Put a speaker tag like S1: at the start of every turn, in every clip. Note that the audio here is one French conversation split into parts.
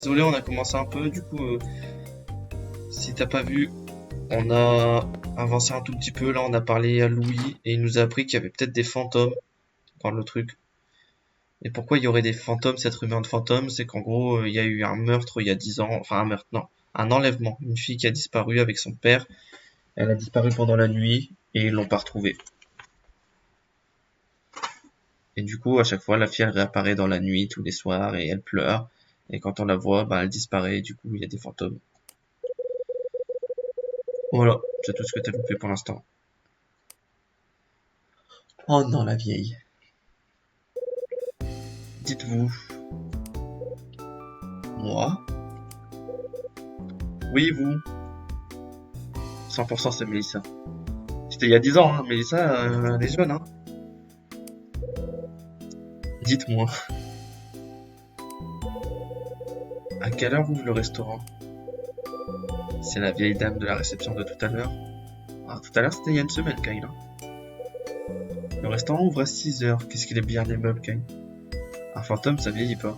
S1: Désolé, on a commencé un peu, du coup, si t'as pas vu, on a avancé un tout petit peu, là on a parlé à Louis, et il nous a appris qu'il y avait peut-être des fantômes dans le truc. Et pourquoi il y aurait des fantômes, cette rumeur de fantômes, c'est qu'en gros, il y a eu un meurtre il y a 10 ans, enfin un meurtre, non, un enlèvement, une fille qui a disparu avec son père, elle a disparu pendant la nuit, et ils l'ont pas retrouvée. Et du coup, à chaque fois, la fille elle réapparaît dans la nuit, tous les soirs, et elle pleure, et quand on la voit, bah elle disparaît, et du coup, il y a des fantômes. Voilà, c'est tout ce que t'as loupé pour l'instant. Oh non, la vieille. Dites-vous, moi? Oui, vous? 100% c'est Mélissa. C'était il y a 10 ans, hein. Mélissa, elle est jeune, hein. Dites-moi, à quelle heure ouvre le restaurant? C'est la vieille dame de la réception de tout à l'heure. Ah, tout à l'heure, c'était il y a une semaine, Kyle, hein. Le restaurant ouvre à 6 heures. Qu'est-ce qu'il est bien aimable, Kyle. Un fantôme, ça vieillit pas.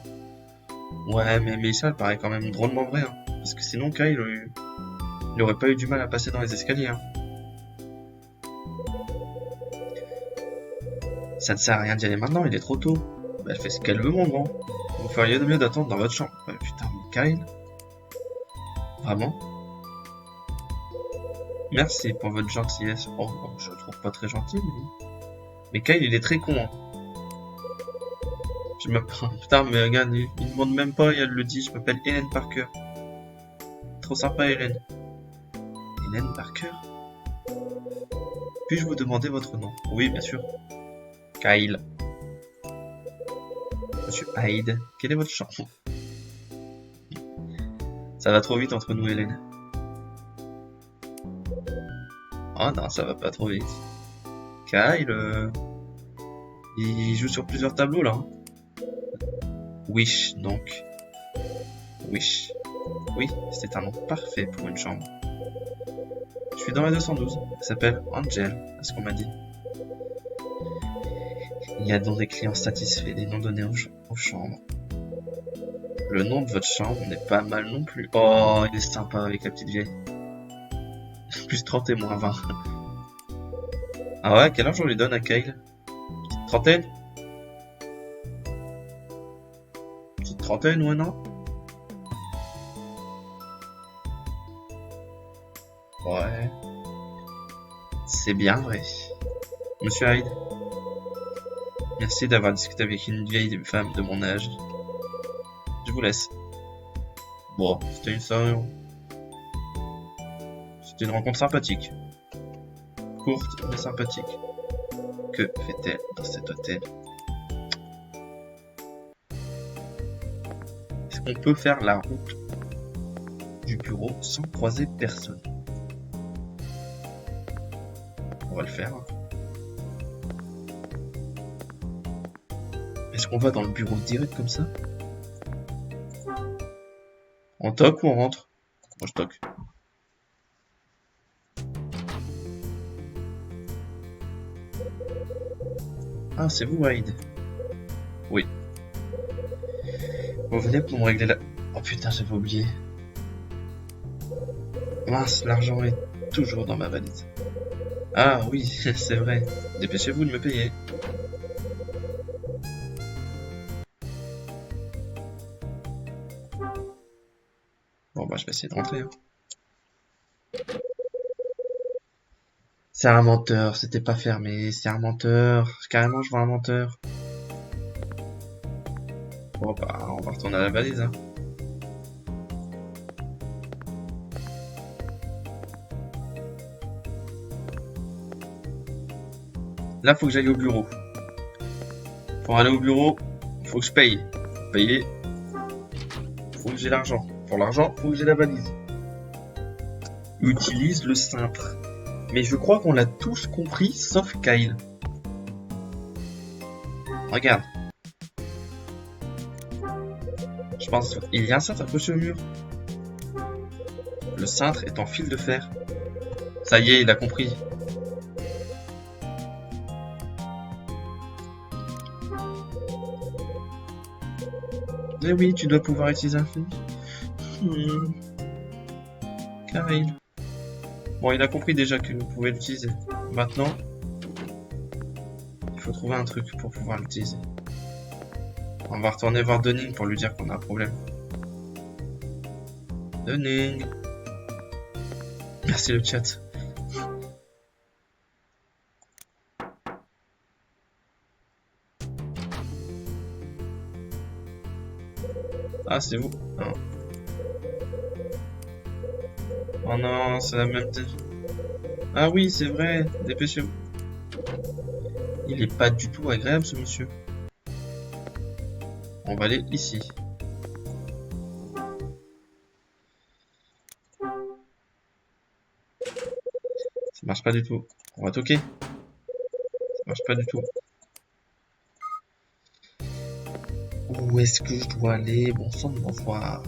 S1: Ouais, mais Mélissa, elle paraît quand même drôlement vraie, hein. Parce que sinon, Kyle, il aurait pas eu du mal à passer dans les escaliers, hein. Ça ne sert à rien d'y aller maintenant, il est trop tôt. Bah, elle fait ce qu'elle veut, mon grand. Vous feriez de mieux d'attendre dans votre chambre. Bah, putain, mais Kyle? Vraiment? Merci pour votre gentillesse. Oh, bon, je le trouve pas très gentil, mais Kyle, il est très con, hein. Je m'appelle... Putain, mais regarde, il demande même pas, elle le dit, je m'appelle Hélène Parker. Trop sympa, Hélène. Hélène Parker? Puis-je vous demander votre nom? Oui, bien sûr. Kyle. Monsieur Hyde. Quelle est votre chambre? Ça va trop vite entre nous, Hélène. Oh non, ça va pas trop vite. Kyle, il joue sur plusieurs tableaux, là, hein. Wish, donc. Wish. Oui, c'est un nom parfait pour une chambre. Je suis dans la 212. Elle s'appelle Angel, à ce qu'on m'a dit. Il y a donc des clients satisfaits des noms donnés aux chambres. Le nom de votre chambre n'est pas mal non plus. Oh, il est sympa avec la petite vieille. Plus 30 et moins 20. Ah ouais, quel âge on lui donne à Kyle? Petite trentaine? Petite trentaine, ouais, non? Ouais. C'est bien vrai. Monsieur Hyde, merci d'avoir discuté avec une vieille femme de mon âge. Je vous laisse. Bon, c'était une rencontre sympathique. Courte, mais sympathique. Que fait-elle dans cet hôtel? Est-ce qu'on peut faire la route du bureau sans croiser personne? On va le faire, hein. Est-ce qu'on va dans le bureau direct comme ça? On toque ou on rentre? Moi je toque. Ah, c'est vous, Hyde? Oui. Vous venez pour me régler la... Oh putain, j'avais oublié. Mince, l'argent est toujours dans ma valise. Ah oui, c'est vrai. Dépêchez-vous de me payer. Bon bah je vais essayer de rentrer, hein. C'est un menteur, c'était pas fermé, c'est un menteur. Carrément, je vois un menteur. Bon bah, on va retourner à la valise, hein. Là, faut que j'aille au bureau. Pour aller au bureau, faut que je paye. Pour payer, faut que j'ai l'argent. Pour l'argent, faut que j'ai la valise. Utilise le cintre. Mais je crois qu'on l'a tous compris, sauf Kyle. Regarde. Je pense qu'il y a un cintre accroché au mur. Le cintre est en fil de fer. Ça y est, il a compris. Eh oui, tu dois pouvoir utiliser un fil. Carré. Bon, il a compris déjà que vous pouvez l'utiliser. Maintenant, il faut trouver un truc pour pouvoir l'utiliser. On va retourner voir Dunning pour lui dire qu'on a un problème. Dunning. Merci le chat. Ah, c'est vous. Non. Oh non, c'est la même tête. Ah oui, c'est vrai. Dépêchez-vous. Il est pas du tout agréable ce monsieur. On va aller ici. Ça marche pas du tout. On va toquer. Ça marche pas du tout. Où est-ce que je dois aller? Bon sang de m'enfoir.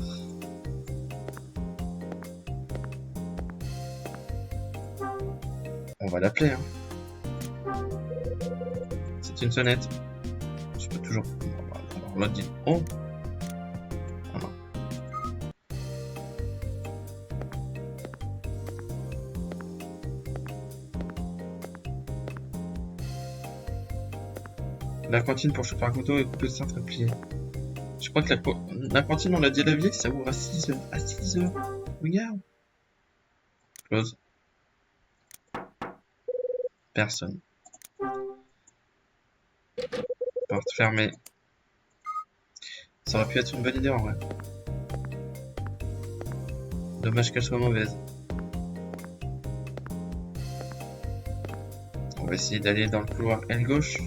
S1: On va l'appeler, hein. C'est une sonnette. Je peux toujours... Alors l'autre dit... Oh! Ah non. La cantine pour choper un couteau et couper le sein tréplied. Je crois que la cantine, on l'a dit à la vieille, ça ouvre à 6 heures. À 6 heures. Regarde. Close. Personne. Porte fermée. Ça aurait pu être une bonne idée en vrai. Dommage qu'elle soit mauvaise. On va essayer d'aller dans le couloir aile gauche.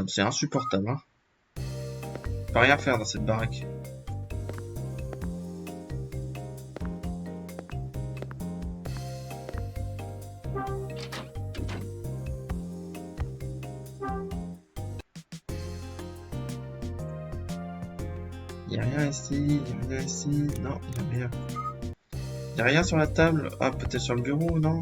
S1: C'est insupportable, hein. On peut rien faire dans cette baraque. Y'a rien ici, y'a rien ici. Non, y'a rien. Y'a rien sur la table. Ah, peut-être sur le bureau, non?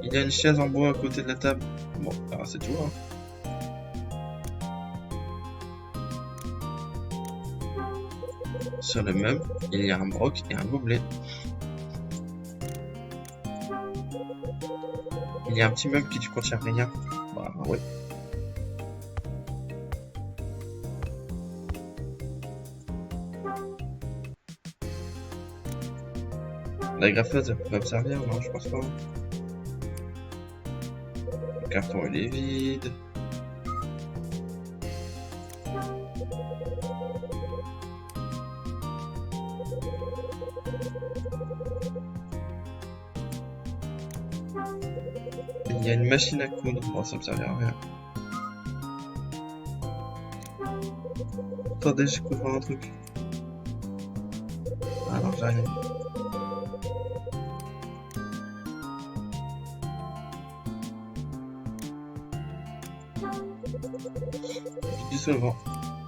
S1: Il y a une chaise en bois à côté de la table. Bon, alors c'est tout, hein. Sur le meuble, il y a un broc et un gobelet. Il y a un petit meuble qui ne contient rien. Bah ouais. La graffeuse, elle peut me servir? Non, je pense pas. Le carton, il est vide. Il y a une machine à coudre. Bon, ça me servira à rien. Attendez, je couvre un truc. Ah non, j'ai rien. Du solvant.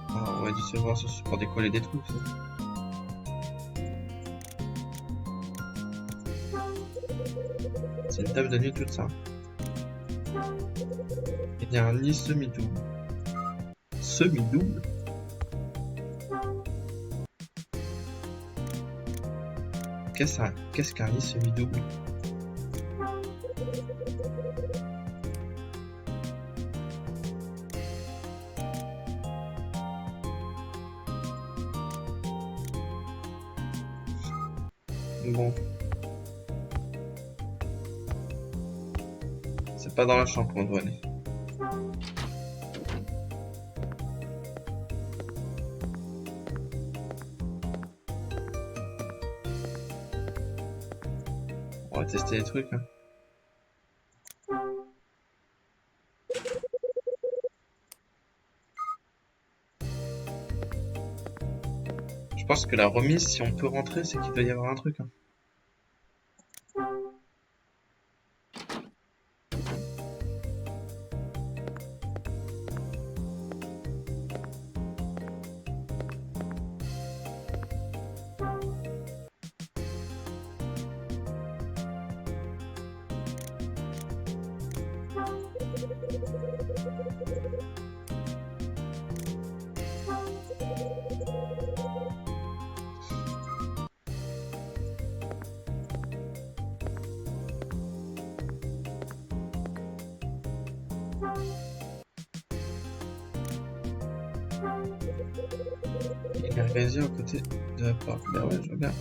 S1: Ah ouais, du solvant, c'est pour décoller des trucs, ça. C'est une table de nuit toute ça. Il y a un lit semi-double. Semi-double? Qu'est-ce qu'un lit semi-double? Bon. C'est pas dans la chambre qu'on doit aller. On va tester les trucs, hein. Je pense que la remise, si on peut rentrer, c'est qu'il doit y avoir un truc, hein. Il est organisé à côté de la porte. Bah ouais, je vois bien.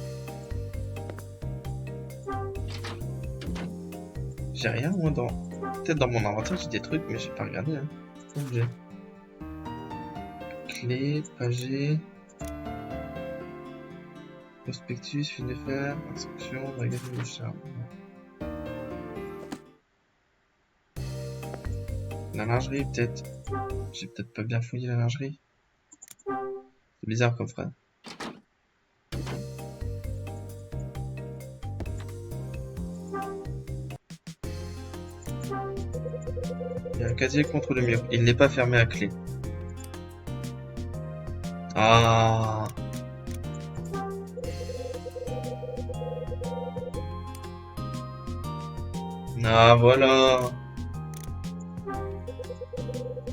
S1: J'ai rien moi dans... Peut-être dans mon inventaire j'ai des trucs mais j'ai pas regardé hein. Objet. Clé, pagé. Prospectus, fil de fer, instruction, magasin de charme. La lingerie peut-être. J'ai peut-être pas bien fouillé la lingerie. C'est bizarre comme phrase. Il y a un casier contre le mur. Il n'est pas fermé à clé. Ah. Ah voilà.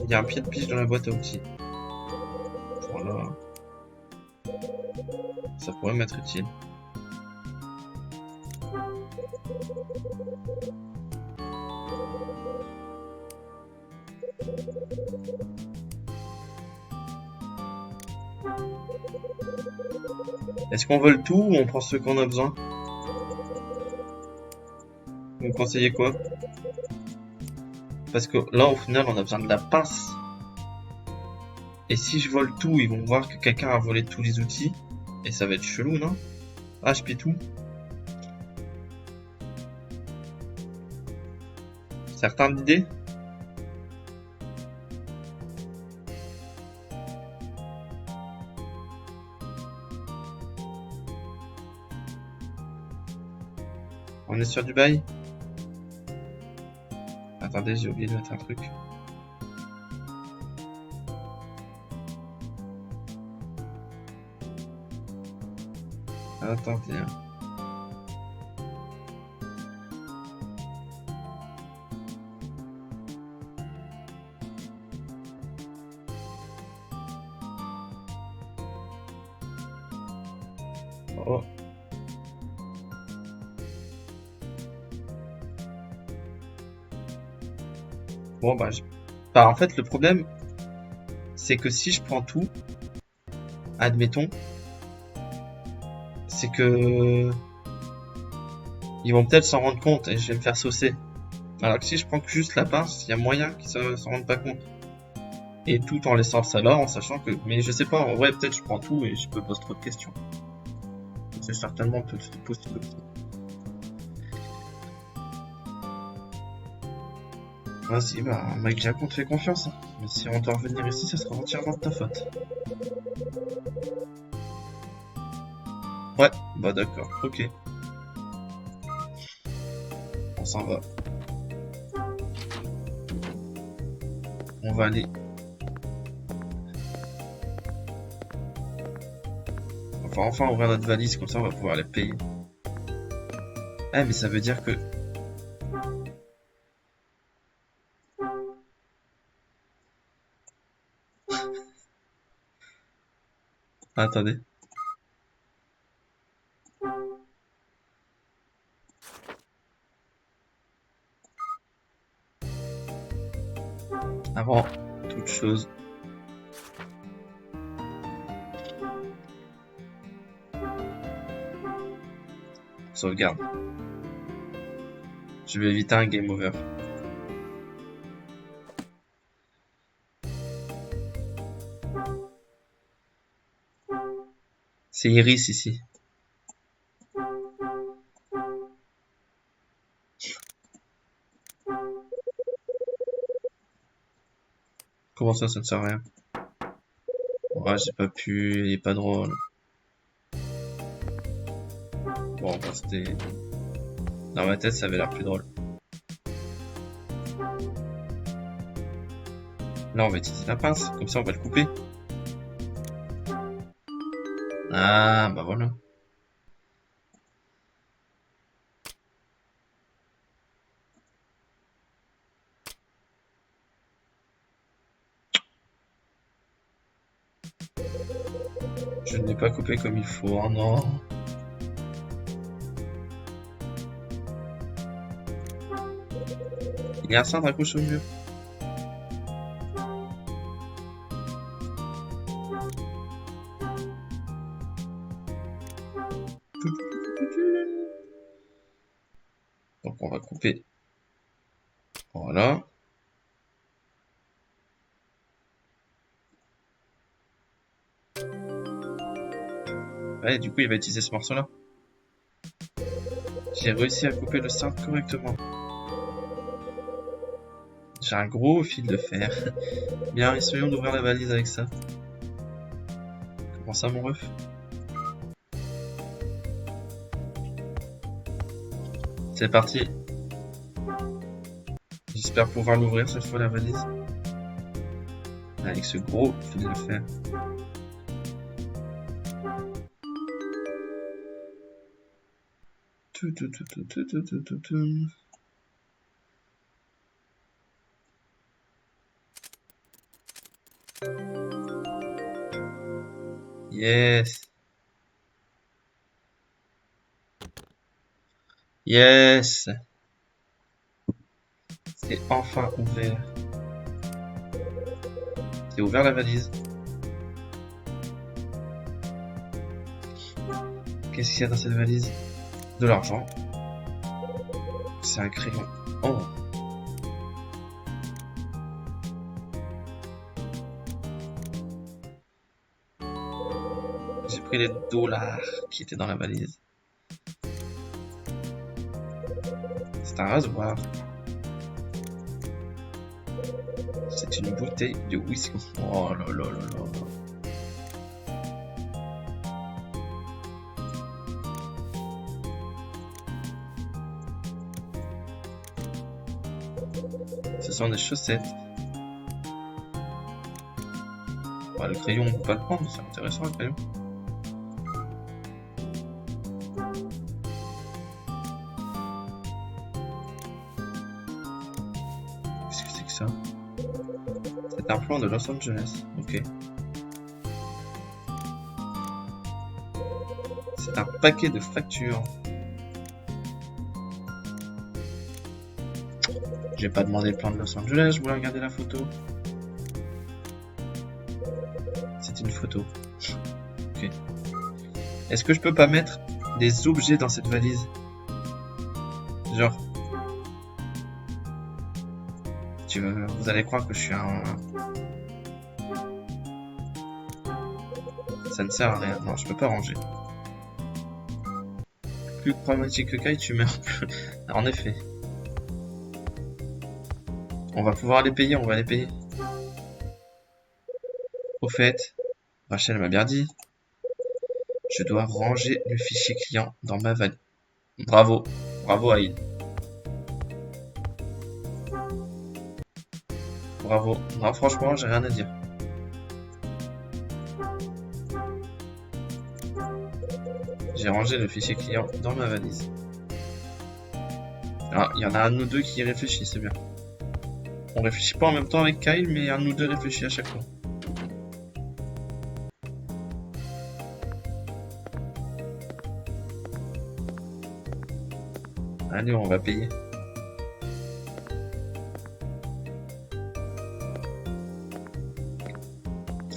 S1: Il y a un pied de piche dans la boîte à outils. Voilà. Ça pourrait m'être utile. Est-ce qu'on vole tout ou on prend ce qu'on a besoin? Vous me conseillez quoi? Parce que là, au final, on a besoin de la pince. Et si je vole tout, ils vont voir que quelqu'un a volé tous les outils. Et ça va être chelou, non? Ah, je pille tout. Certains d'idées? On est sur du bail? Attendez, j'ai oublié de mettre un truc. Attendez. Hein. Oh. Bon bah, bah en fait le problème c'est que si je prends tout, admettons, c'est que ils vont peut-être s'en rendre compte et je vais me faire saucer. Alors que si je prends que juste la pince, il y a moyen qu'ils s'en rendent pas compte. Et tout en laissant ça là, en sachant que... Mais je sais pas, en vrai peut-être je prends tout et je me pose trop de questions. C'est certainement possible aussi. Vas-y, bah mec Jack, on te fait confiance. Hein. Mais si on doit revenir ici, ça sera entièrement de ta faute. Ouais, bah d'accord, ok. On s'en va. On va aller. Enfin ouvrir notre valise, comme ça on va pouvoir les payer. Eh mais ça veut dire que... Attendez. Avant toute chose. Sauvegarde. Je vais éviter un game over. C'est Iris ici. Comment ça ne sert à rien? Ouais, j'ai pas pu, il est pas drôle. Bon, bah c'était... Dans ma tête, ça avait l'air plus drôle. Là, on va utiliser la pince, comme ça on va le couper. Ah, bah voilà. Je ne l'ai pas coupé comme il faut, oh non. Il y a un cintre accroché au mur. Donc on va couper. Voilà. Ouais, du coup, il va utiliser ce morceau-là. J'ai réussi à couper le cintre correctement. J'ai un gros fil de fer. Bien, essayons d'ouvrir la valise avec ça. Comment ça, mon ref? C'est parti. J'espère pouvoir l'ouvrir cette fois, la valise. Avec ce gros fil de fer. Yes. Yes. C'est enfin ouvert. C'est ouvert la valise. Qu'est-ce qu'il y a dans cette valise? De l'argent. C'est un crayon. Oh. J'ai pris les dollars qui étaient dans la valise. C'est un rasoir. C'est une bouteille de whisky. Oh là là là là. Ce sont des chaussettes. Bah, le crayon, on peut pas le prendre, c'est intéressant le crayon. Qu'est-ce que c'est que ça? C'est un plan de Los Angeles. Ok. C'est un paquet de factures. J'ai pas demandé le plan de Los Angeles, je voulais regarder la photo. C'est une photo. Ok. Est-ce que je peux pas mettre des objets dans cette valise? Genre... Vous allez croire que je suis un... Ça ne sert à rien. Non, je peux pas ranger. Plus pragmatique que Kai, tu meurs plus. En effet. On va pouvoir les payer, on va les payer. Au fait, Rachel m'a bien dit. Je dois ranger le fichier client dans ma valise. Bravo. Bravo Aïd. Bravo. Non, franchement, j'ai rien à dire. J'ai rangé le fichier client dans ma valise. Ah, il y en a un ou deux qui y réfléchissent, c'est bien. On réfléchit pas en même temps avec Kyle, mais un ou deux réfléchit à chaque fois. Allez, on va payer.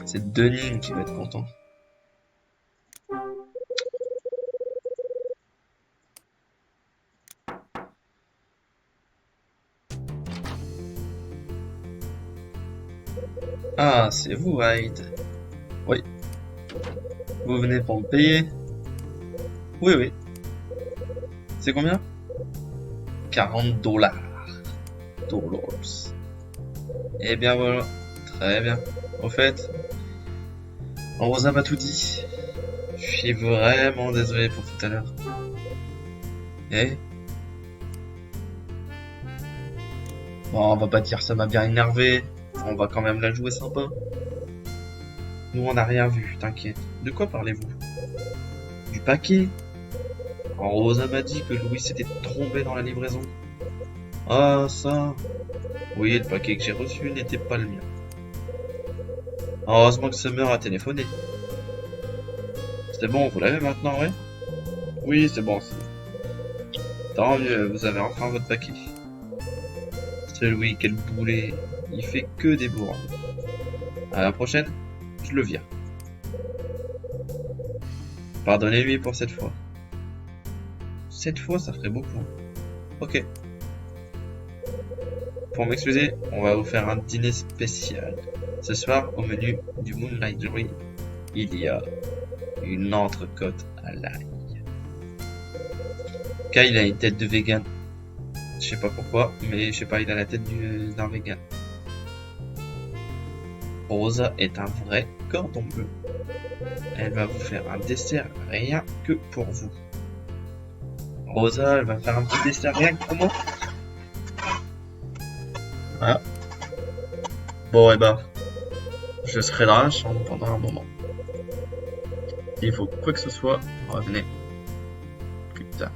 S1: C'est Denis qui va être content. Ah, c'est vous, Hyde. Oui. Vous venez pour me payer? Oui, oui. C'est combien? 40 dollars. Eh bien voilà. Très bien. Au fait, Rosa m'a tout dit. Je suis vraiment désolé pour tout à l'heure. Eh? Bon, on va pas dire ça m'a bien énervé. On va quand même la jouer sympa. Nous, on n'a rien vu, t'inquiète. De quoi parlez-vous? Du paquet? Rosa m'a dit que Louis s'était trompé dans la livraison. Ah, ça. Oui, le paquet que j'ai reçu n'était pas le mien. Heureusement que Summer a téléphoné. C'est bon, vous l'avez maintenant, ouais? Oui, c'est bon. Tant mieux, vous avez enfin votre paquet. Ce Louis, quel boulet. Il fait que des bourrins. À la prochaine, je le vire. Pardonnez-lui pour cette fois. 7 fois, ça ferait beaucoup. Ok. Pour m'excuser, on va vous faire un dîner spécial. Ce soir, au menu du Moonlight Dream, il y a une entrecôte à l'ail. Kyle il a une tête de vegan. Je sais pas pourquoi, mais je sais pas, il a la tête d'un vegan. Rosa est un vrai cordon bleu. Elle va vous faire un dessert rien que pour vous. Rosa, elle va faire un petit dessert rien que pour moi. Voilà. Bon, et ben, je serai dans la chambre pendant un moment. S'il faut quoi que ce soit, revenez plus tard.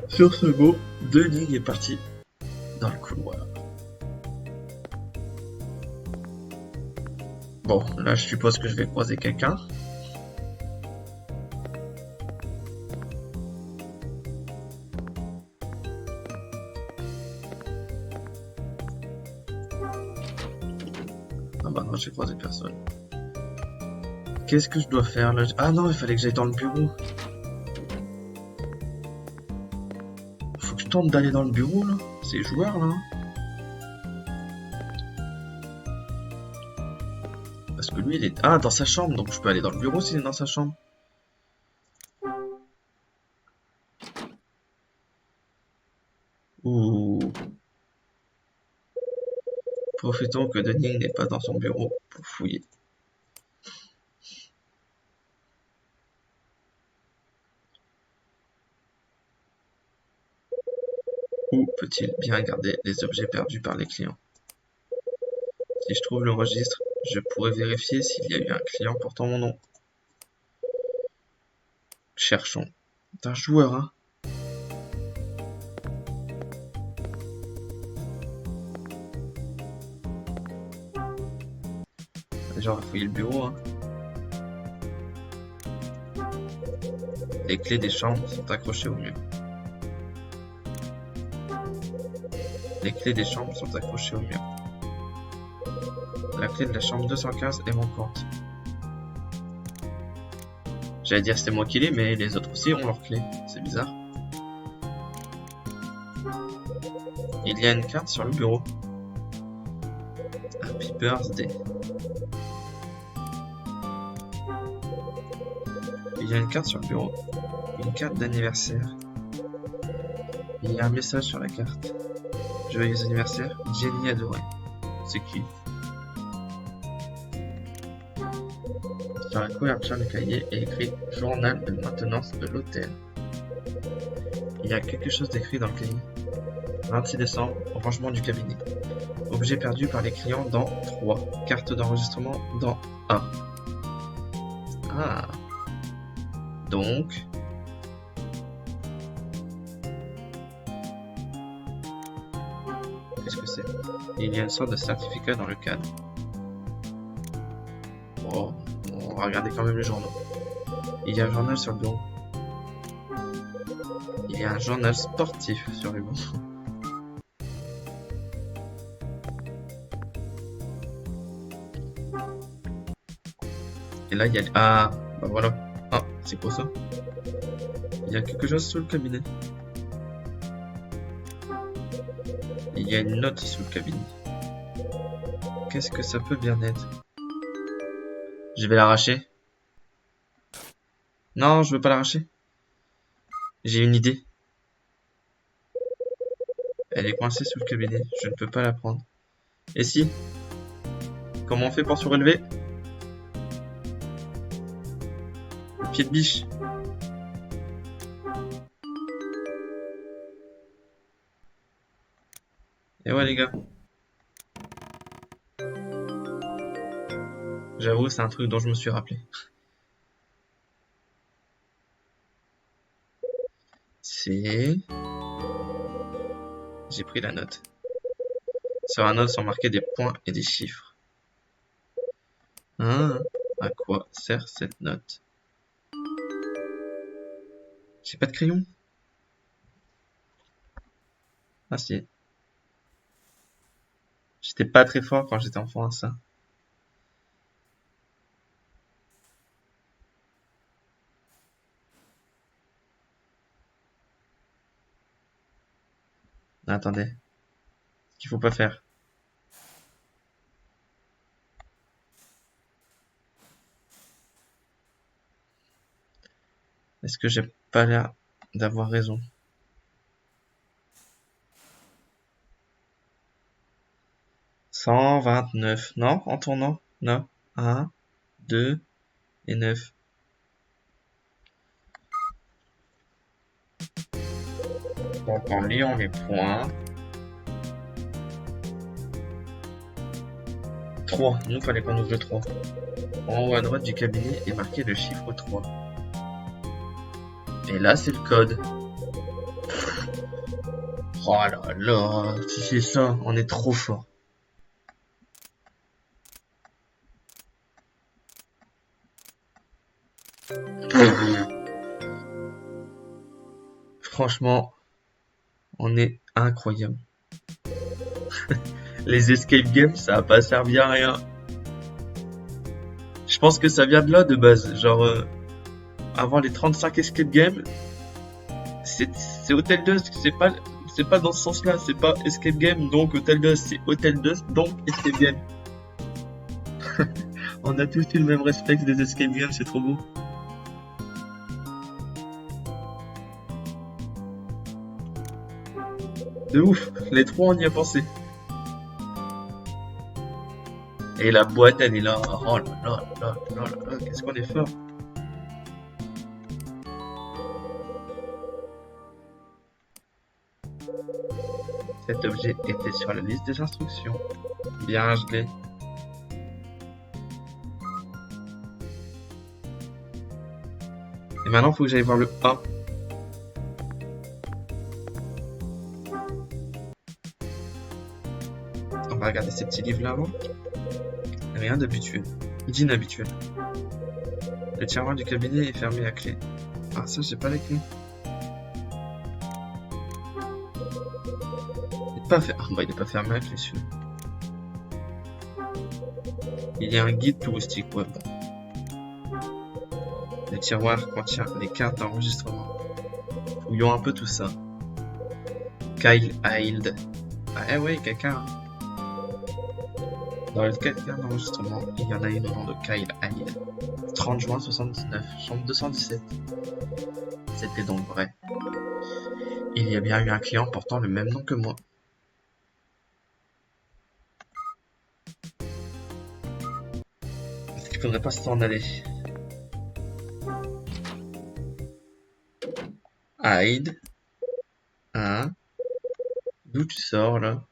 S1: Sur ce mot, Denis est parti dans le couloir. Bon, là je suppose que je vais croiser quelqu'un. Ah bah non, j'ai croisé personne. Qu'est-ce que je dois faire là? Ah non, il fallait que j'aille dans le bureau. Faut que je tente d'aller dans le bureau là. C'est joueur là. Parce que lui il est... Ah, dans sa chambre, donc je peux aller dans le bureau s'il est dans sa chambre. Ouh. Profitons que Denis n'est pas dans son bureau pour fouiller. Où peut-il bien garder les objets perdus par les clients? Si je trouve le registre, je pourrais vérifier s'il y a eu un client portant mon nom. Cherchons. C'est un joueur, hein. Déjà, on va fouiller le bureau, hein. Les clés des chambres sont accrochées au mur. Les clés des chambres sont accrochées au mur. La clé de la chambre 215 est manquante. J'allais dire c'est moi qui l'ai, mais les autres aussi ont leur clé. C'est bizarre. Il y a une carte sur le bureau. Happy Birthday. Il y a une carte sur le bureau. Une carte d'anniversaire. Il y a un message sur la carte. Joyeux anniversaire, Jenny adorée. C'est qui? Sur la couverture du cahier est écrit Journal de maintenance de l'hôtel. Il y a quelque chose d'écrit dans le cahier. 26 décembre, rangement du cabinet. Objet perdu par les clients dans 3. Carte d'enregistrement dans 1. Ah. Donc... Qu'est-ce que c'est? Il y a une sorte de certificat dans le cadre. Oh, on va regarder quand même les journaux. Il y a un journal sur le bureau. Il y a un journal sportif sur le bureau. Et là, il y a... Ah, bah voilà. Ah, c'est quoi ça? Il y a quelque chose sous le cabinet. Il y a une note sous le cabinet. Qu'est-ce que ça peut bien être? Je vais l'arracher. Non, je veux pas l'arracher. J'ai une idée. Elle est coincée sous le cabinet. Je ne peux pas la prendre. Et si? Comment on fait pour surélever? Le pied de biche. Et ouais les gars. J'avoue, c'est un truc dont je me suis rappelé. C'est... J'ai pris la note. Sur la note sont marqués des points et des chiffres. Hein? À quoi sert cette note? J'ai pas de crayon. Ah si. J'étais pas très fort quand j'étais enfant à ça. Attendez. Ce qu'il faut pas faire. Est-ce que j'ai pas l'air d'avoir raison? 129. Non, en tournant? Non. 1, 2 et 9. Donc en liant les points. 3. Nous, fallait qu'on ouvre le 3. En haut à droite du cabinet est marqué le chiffre 3. Et là, c'est le code. Oh là là, si c'est ça, on est trop fort. Franchement, on est incroyable. Les escape games, ça a pas servi à rien. Je pense que ça vient de là de base. Genre, avant les 35 escape games, c'est Hotel Dusk, c'est pas dans ce sens-là. C'est pas escape game donc Hotel Dusk, c'est Hotel Dusk donc escape game. On a tous eu le même réflexe des escape games, c'est trop beau. De ouf, les trois on y a pensé. Et la boîte elle est là. Oh là là là là là là, qu'est-ce qu'on est fort. Cet objet était sur la liste des instructions. Bien gelé. Et maintenant faut que j'aille voir le A. On va regarder ces petits livres là avant. Rien d'habituel. D'inhabituel. Le tiroir du cabinet est fermé à clé. Ah ça j'ai pas la clé. Il est pas fermé à clé celui-là. Il y a un guide touristique, ouais bon. Le tiroir contient les cartes d'enregistrement. Fouillons un peu tout ça. Kyle Hild. Ah eh ouais, quelqu'un. Dans les cartes d'enregistrement, il y en a une au nom de Kyle Hild. 30 juin 79, chambre 217. C'était donc vrai. Il y a bien eu un client portant le même nom que moi. Est-ce qu'il faudrait pas s'en aller? Hyde. Hein? D'où tu sors là?